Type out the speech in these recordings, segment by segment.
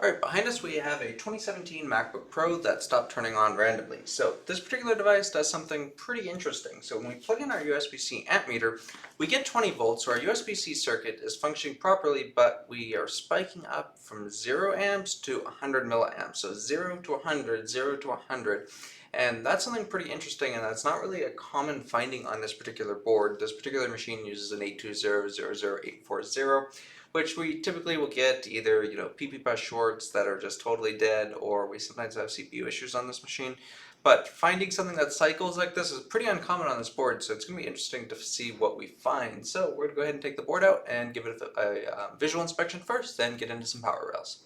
Alright, behind us we have a 2017 MacBook Pro that stopped turning on randomly. So this particular device does something pretty interesting. So when we plug in our USB-C amp meter, we get 20 volts, so our USB-C circuit is functioning properly, but we are spiking up from 0 amps to 100 milliamps. So 0 to 100, 0 to 100. And that's something pretty interesting, and that's not really a common finding on this particular board. This particular machine uses an 820-00840, which we typically will get either, PP bus shorts that are just totally dead, or we sometimes have CPU issues on this machine. But finding something that cycles like this is pretty uncommon on this board, so it's going to be interesting to see what we find. So we're going to go ahead and take the board out and give it a visual inspection first, then get into some power rails.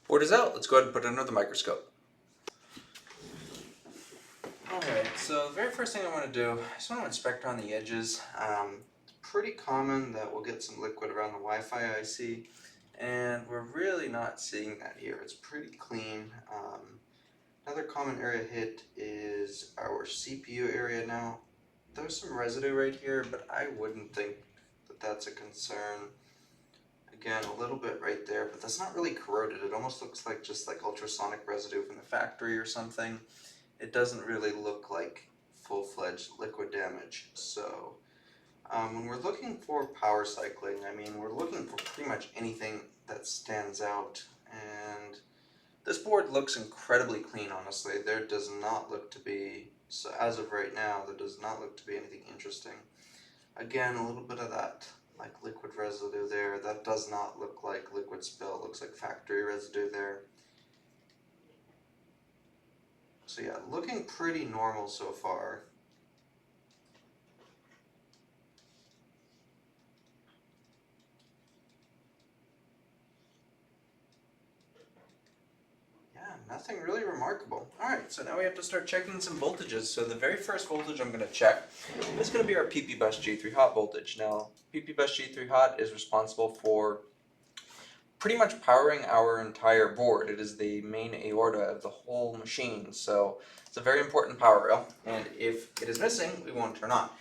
Board is out, let's go ahead and put it under the microscope. Alright, so the very first thing I want to do, I just want to inspect around the edges. It's pretty common that we'll get some liquid around the Wi-Fi IC, and we're really not seeing that here. It's pretty clean. Another common area hit is our CPU area. Now, there's some residue right here, but I wouldn't think that that's a concern. Again, a little bit right there, but that's not really corroded. It almost looks like just like ultrasonic residue from the factory or something. It doesn't really look like full-fledged liquid damage. So when we're looking for power cycling, we're looking for pretty much anything that stands out. And this board looks incredibly clean, honestly. There does not look to be, so as of right now, there does not look to be anything interesting. Again, a little bit of that like liquid residue there. That does not look like liquid spill. It looks like factory residue there. So yeah, looking pretty normal so far. Yeah, nothing really remarkable. Alright, so now we have to start checking some voltages. So the very first voltage I'm going to check is going to be our PP bus G3 hot voltage. Now, PP bus G3 hot is responsible for pretty much powering our entire board. It is the main aorta of the whole machine, so it's a very important power rail, and if it is missing, we won't turn on.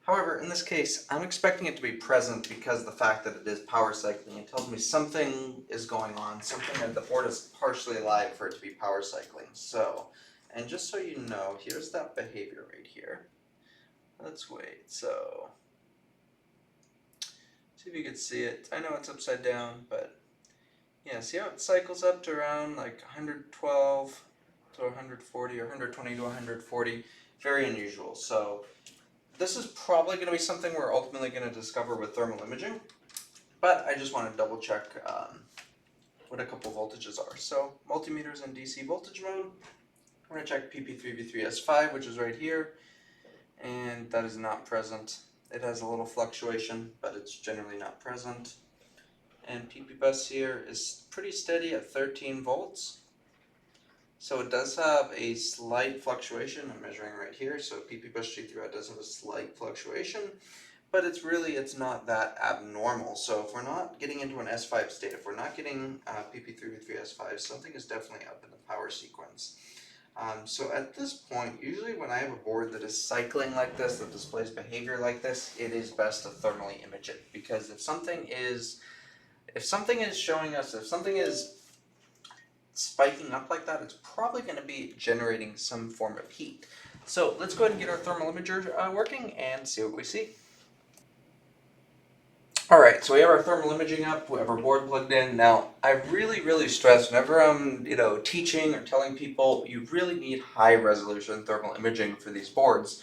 However, in this case, I'm expecting it to be present because of the fact that it is power cycling. It tells me something is going on, something that the board is partially alive for it to be power cycling. So, and just so you know, here's that behavior right here. Let's wait, so, see if you can see it. I know it's upside down, but yeah, see how it cycles up to around like 112 to 140 or 120 to 140? Very unusual. So this is probably going to be something we're ultimately going to discover with thermal imaging, but I just want to double check what a couple voltages are. So multimeters in DC voltage mode. I'm going to check PP3V3S5, which is right here, and that is not present. It has a little fluctuation, but it's generally not present. And PP bus here is pretty steady at 13 volts. So it does have a slight fluctuation. I'm measuring right here. So PP bus G3 does have a slight fluctuation, but it's not that abnormal. So if we're not getting into an S5 state, if we're not getting PP3V3S5, something is definitely up in the power sequence. So at this point, usually when I have a board that is cycling like this, that displays behavior like this, it is best to thermally image it, because if something is showing us, if something is spiking up like that, it's probably going to be generating some form of heat. So let's go ahead and get our thermal imager working and see what we see. Alright, so we have our thermal imaging up, we have our board plugged in. Now, I really stress whenever I'm teaching or telling people, you really need high resolution thermal imaging for these boards.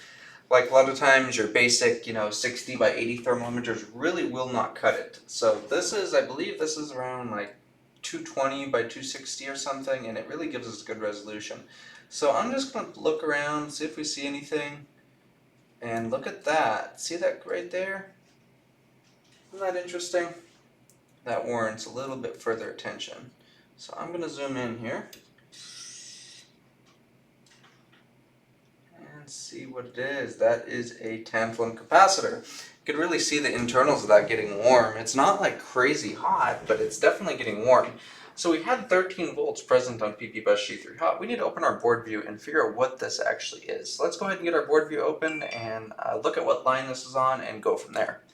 Like a lot of times your basic, 60 by 80 thermal imagers really will not cut it. So this is, I believe this is around like 220 by 260 or something, and it really gives us good resolution. So I'm just going to look around, see if we see anything, and look at that. See that right there? Isn't that interesting? That warrants a little bit further attention. So I'm going to zoom in here and see what it is. That is a tantalum capacitor. You can really see the internals of that getting warm. It's not like crazy hot, but it's definitely getting warm. So we had 13 volts present on PP bus G3 hot. We need to open our board view and figure out what this actually is. So let's go ahead and get our board view open and look at what line this is on and go from there.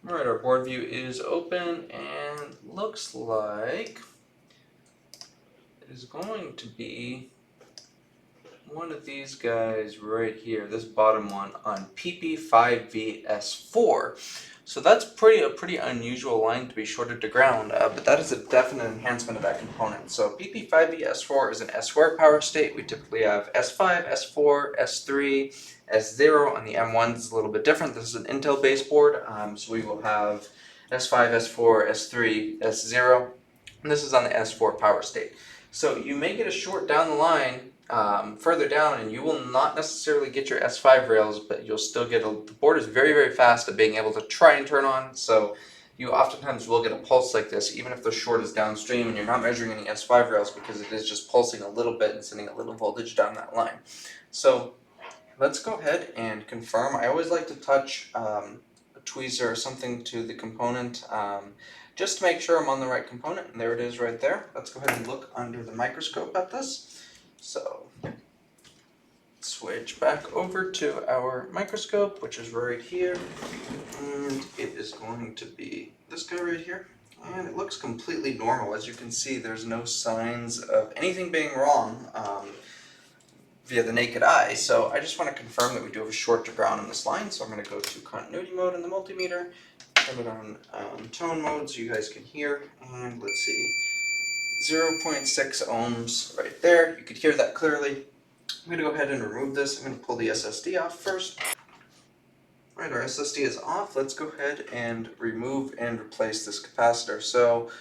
Alright, our board view is open and looks like it is going to be one of these guys right here, this bottom one on PP5VS4. So that's a pretty unusual line to be shorted to ground, but that is a definite enhancement of that component. So PP5VS4 is an S-square power state. We typically have S5, S4, S3, S0. On the M1 is a little bit different. This is an Intel based board, so we will have S5, S4, S3, S0. And this is on the S4 power state. So you may get a short down the line further down, and you will not necessarily get your S5 rails, but you'll still get the board is very, very fast at being able to try and turn on, so you oftentimes will get a pulse like this, even if the short is downstream and you're not measuring any S5 rails, because it is just pulsing a little bit and sending a little voltage down that line. So let's go ahead and confirm. I always like to touch a tweezer or something to the component, just to make sure I'm on the right component, and there it is right there. Let's go ahead and look under the microscope at this. So, switch back over to our microscope, which is right here, and it is going to be this guy right here, and it looks completely normal. As you can see, there's no signs of anything being wrong via the naked eye, so I just want to confirm that we do have a short to ground on this line, so I'm going to go to continuity mode in the multimeter, turn it on tone mode so you guys can hear, and let's see, 0.6 ohms right there. You could hear that clearly. I'm going to go ahead and remove this. I'm going to pull the SSD off first. Alright, our SSD is off. Let's go ahead and remove and replace this capacitor. So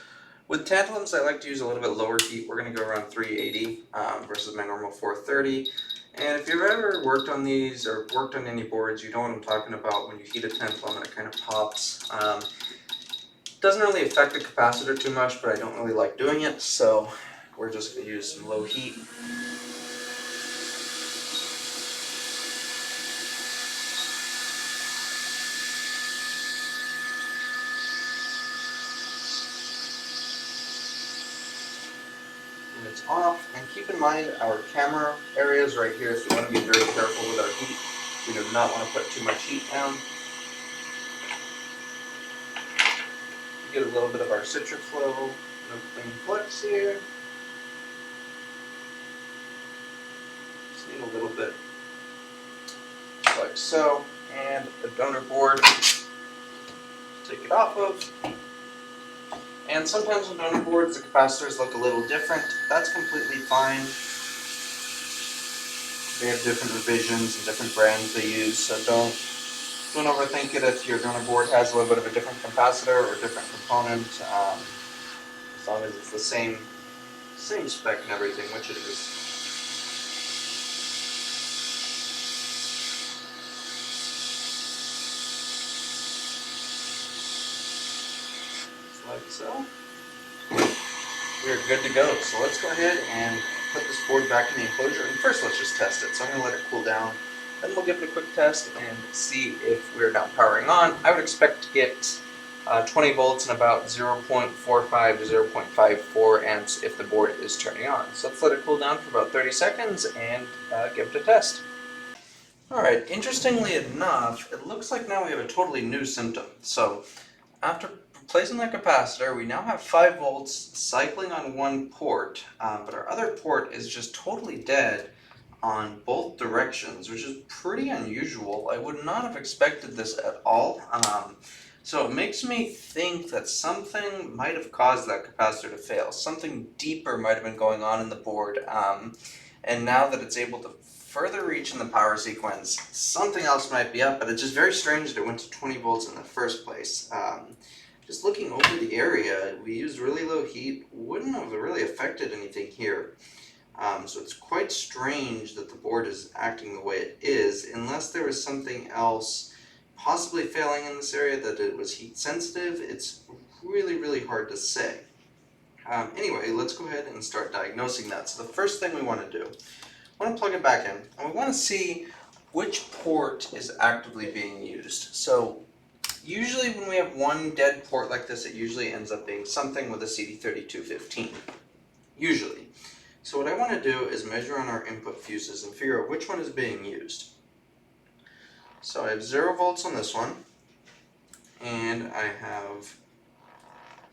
with tantalums, I like to use a little bit lower heat. We're going to go around 380 versus my normal 430. And if you've ever worked on these or worked on any boards, you know what I'm talking about when you heat a tantalum and it kind of pops. Doesn't really affect the capacitor too much, but I don't really like doing it, so we're just going to use some low heat. And it's off, and keep in mind our camera area is right here, so we want to be very careful with our heat. We do not want to put too much heat down. Get a little bit of our citric flow, no clean flux here. Just need a little bit like so, and the donor board, take it off of. And sometimes with donor boards the capacitors look a little different. That's completely fine. They have different revisions and different brands they use, so don't overthink it if your donor board has a little bit of a different capacitor or a different component, as long as it's the same spec and everything, which it is. Just like so. We are good to go. So let's go ahead and put this board back in the enclosure, and first let's just test it. So I'm going to let it cool down. Then we'll give it a quick test and see if we're now powering on. I would expect to get 20 volts and about 0.45 to 0.54 amps if the board is turning on. So let's let it cool down for about 30 seconds and give it a test. Alright, interestingly enough, it looks like now we have a totally new symptom. So after replacing that capacitor, we now have 5 volts cycling on one port, but our other port is just totally dead on both directions, which is pretty unusual. I would not have expected this at all. So it makes me think that something might have caused that capacitor to fail. Something deeper might have been going on in the board. And now that it's able to further reach in the power sequence, something else might be up, but it's just very strange that it went to 20 volts in the first place. Just looking over the area, we used really low heat, wouldn't have really affected anything here. So it's quite strange that the board is acting the way it is, unless there was something else possibly failing in this area, that it was heat sensitive. It's really, really hard to say. Anyway, let's go ahead and start diagnosing that. So the first thing we want to do, we want to plug it back in, and we want to see which port is actively being used. So usually when we have one dead port like this, it usually ends up being something with a CD3215. Usually. So what I want to do is measure on our input fuses and figure out which one is being used. So I have 0 volts on this one, and I have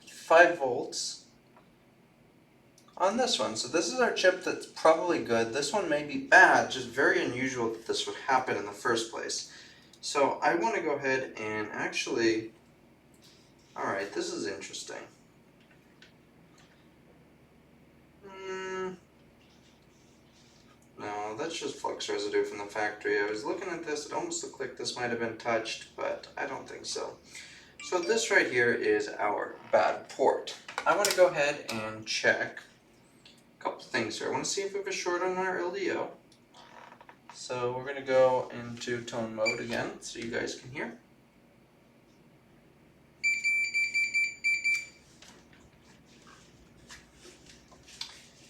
5 volts on this one. So this is our chip that's probably good. This one may be bad, just very unusual that this would happen in the first place. So I want to go ahead and actually, alright, this is interesting. No, that's just flux residue from the factory. I was looking at this, it almost looked like this might have been touched, but I don't think so. So this right here is our bad port. I want to go ahead and check a couple things here. I want to see if we have a short on our LDO. So we're going to go into tone mode again so you guys can hear.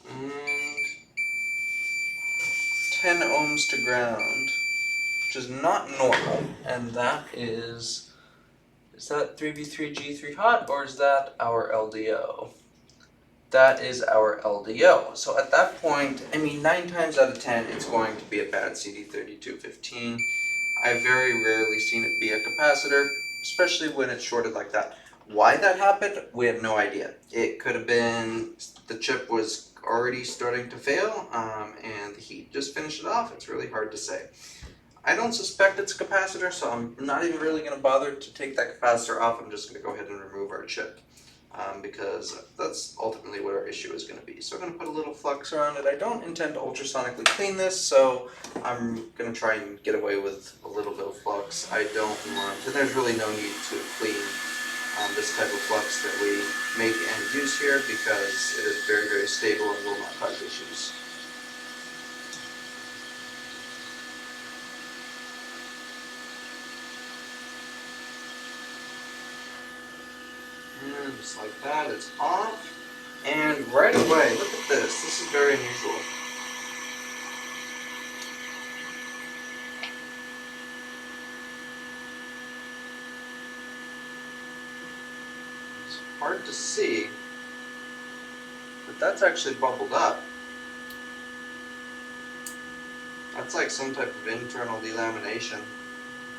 And 10 ohms to ground, which is not normal, and that is that 3v3G3 hot, or is that our LDO? That is our LDO. So at that point, I mean, 9 times out of 10, it's going to be a bad CD3215. I've very rarely seen it be a capacitor, especially when it's shorted like that. Why that happened, we have no idea. It could have been the chip was already starting to fail, and the heat just finished it off. It's really hard to say. I don't suspect it's a capacitor, so I'm not even really going to bother to take that capacitor off. I'm just going to go ahead and remove our chip, because that's ultimately what our issue is going to be. So I'm going to put a little flux around it. I don't intend to ultrasonically clean this, so I'm going to try and get away with a little bit of flux. I don't want, and there's really no need to clean this type of flux that we make and use here, because it is very, very stable and will not cause issues. And just like that, it's off. And right away, look at this. This is very unusual. It's hard to see, but that's actually bubbled up. That's like some type of internal delamination.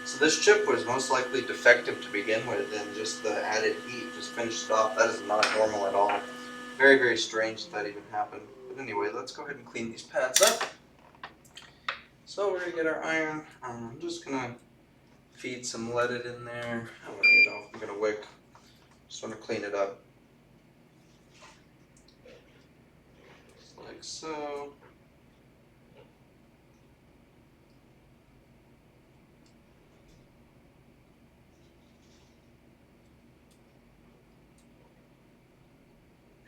So this chip was most likely defective to begin with, and just the added heat just finished it off. That is not normal at all. Very, very strange that even happened. But anyway, let's go ahead and clean these pads up. So we're going to get our iron. I'm just going to feed some leaded in there. I'm going to wick. Just want to clean it up. Just like so.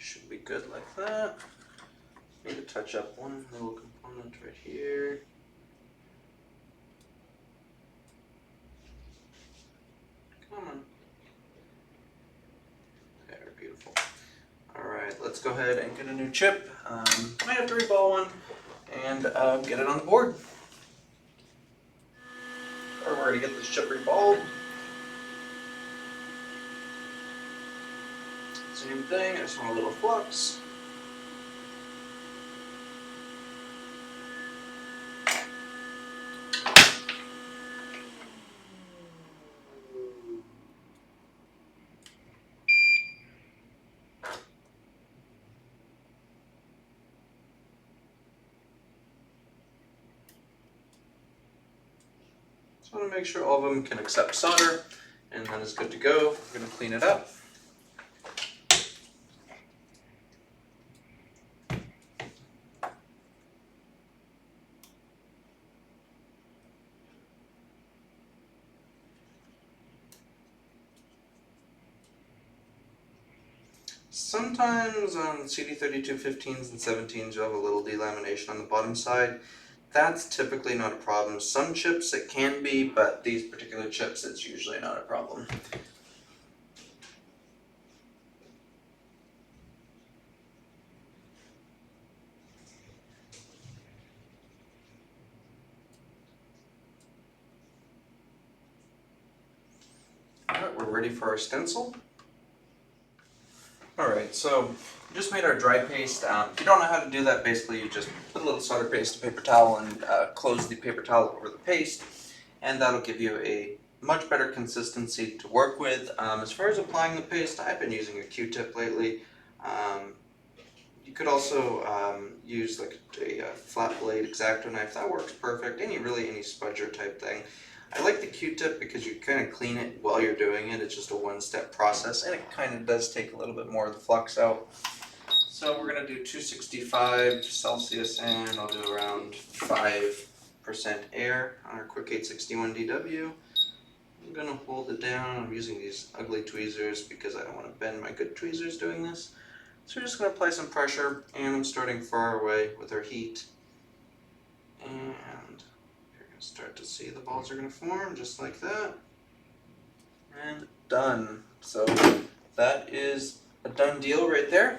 Should be good like that. Need to touch up one little component right here. Come on. There, beautiful. Alright, let's go ahead and get a new chip. Might have to reball one and get it on the board. Or we're going to get this chip reballed. Same thing, I just want a little flux. Just want to make sure all of them can accept solder, and then it's good to go. We're going to clean it up. Sometimes on CD3215s and 17s you'll have a little delamination on the bottom side. That's typically not a problem. Some chips it can be, but these particular chips it's usually not a problem. Alright, we're ready for our stencil. Alright, so we just made our dry paste. If you don't know how to do that, basically you just put a little solder paste, a paper towel, and close the paper towel over the paste, and that'll give you a much better consistency to work with. As far as applying the paste, I've been using a Q-tip lately. You could also use like a flat blade X-Acto knife. That works perfect. Any spudger type thing. I like the Q-tip because you kind of clean it while you're doing it. It's just a one-step process, and it kind of does take a little bit more of the flux out. So we're going to do 265 Celsius, and I'll do around 5% air on our Quick 861 DW. I'm going to hold it down. I'm using these ugly tweezers because I don't want to bend my good tweezers doing this. So we're just going to apply some pressure, and I'm starting far away with our heat. And you're going to start to see the balls are going to form just like that. And done. So that is a done deal right there.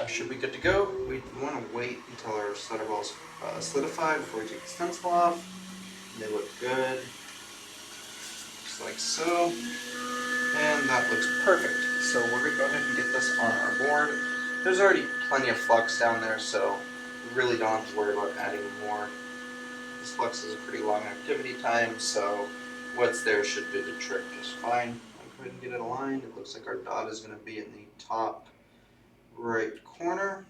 Should be good to go. We want to wait until our solder balls solidify before we take the stencil off. They look good. Just like so. And that looks perfect. So we're going to go ahead and get this on our board. There's already plenty of flux down there, so we really don't have to worry about adding more. This flux is a pretty long activity time, so what's there should do the trick just fine. I'll go ahead and get it aligned. It looks like our dot is going to be in the top right corner.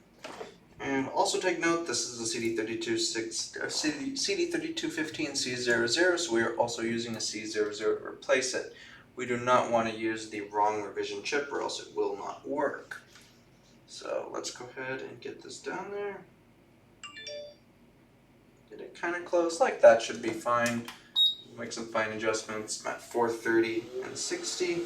And also take note, this is a CD3215C00, so we are also using a C00 to replace it. We do not want to use the wrong revision chip or else it will not work. So let's go ahead and get this down there. Get it kind of close, like that should be fine. Make some fine adjustments. I'm at 430 and 60.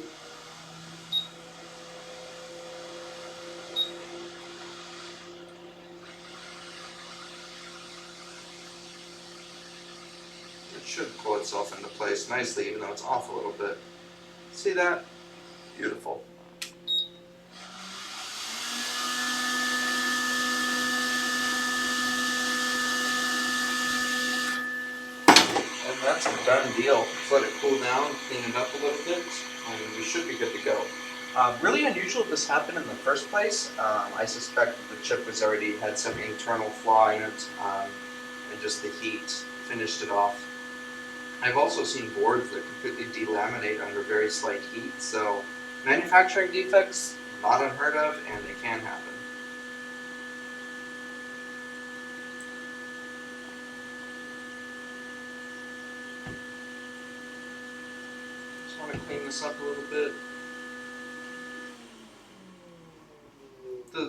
It should pull itself into place nicely, even though it's off a little bit. See that? Beautiful. That's a done deal. Just let it cool down, clean it up a little bit, and we should be good to go. Really unusual this happened in the first place. I suspect the chip was already had some internal flaw in it, and just the heat finished it off. I've also seen boards that completely delaminate under very slight heat, so manufacturing defects, not unheard of, and they can happen. Just want to clean this up a little bit.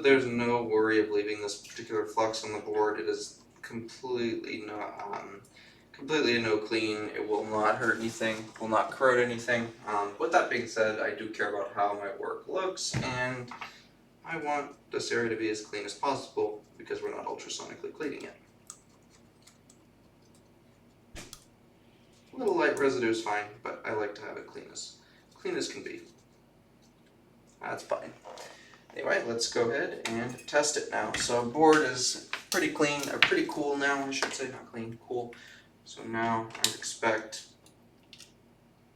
There's no worry of leaving this particular flux on the board. It is completely a no clean. It will not hurt anything, will not corrode anything. With that being said, I do care about how my work looks, and I want this area to be as clean as possible because we're not ultrasonically cleaning it. A little light residue is fine, but I like to have it clean as can be. That's fine. Anyway, let's go ahead and test it now. So board is pretty clean, or pretty cool now, I should say, not clean, cool. So now I would expect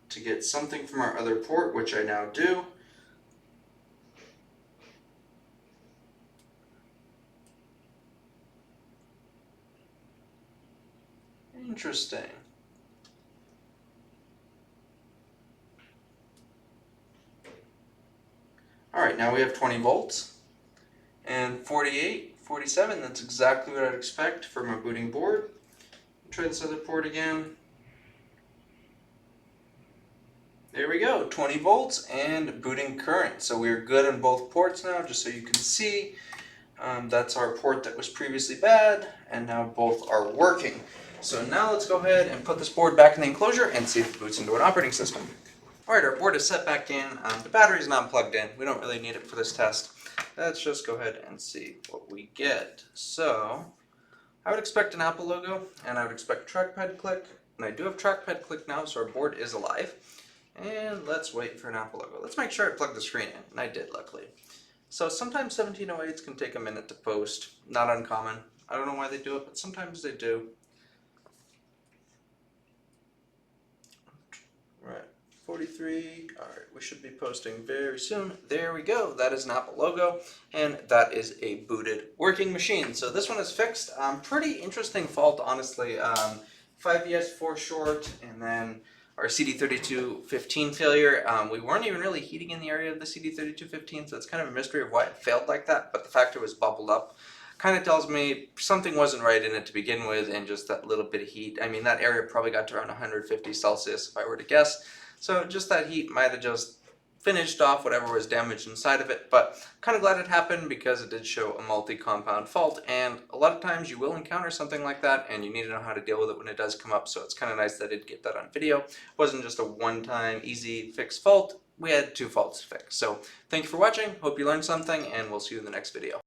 to get something from our other port, which I now do. Interesting. Alright, now we have 20 volts and 48, 47, that's exactly what I'd expect from a booting board. Try this other port again. There we go, 20 volts and booting current. So we're good on both ports now, just so you can see. That's our port that was previously bad, and now both are working. So now let's go ahead and put this board back in the enclosure and see if it boots into an operating system. Alright, our board is set back in. The battery's not plugged in. We don't really need it for this test. Let's just go ahead and see what we get. So, I would expect an Apple logo, and I would expect trackpad click. And I do have trackpad click now, so our board is alive. And let's wait for an Apple logo. Let's make sure I plug the screen in, and I did, luckily. So sometimes 1708s can take a minute to post. Not uncommon. I don't know why they do it, but sometimes they do. Right. 43, alright, we should be posting very soon. There we go, that is an Apple logo, and that is a booted working machine. So this one is fixed. Pretty interesting fault, honestly. 5ES4 short, and then our CD3215 failure. We weren't even really heating in the area of the CD3215, so it's kind of a mystery of why it failed like that, but the fact it was bubbled up kind of tells me something wasn't right in it to begin with, and just that little bit of heat. I mean, that area probably got to around 150 Celsius if I were to guess, so just that heat might have just finished off whatever was damaged inside of it, but kind of glad it happened because it did show a multi-compound fault, and a lot of times you will encounter something like that and you need to know how to deal with it when it does come up, so it's kind of nice that I did get that on video. It wasn't just a one-time easy fix fault, we had 2 faults to fix. So thank you for watching, hope you learned something, and we'll see you in the next video.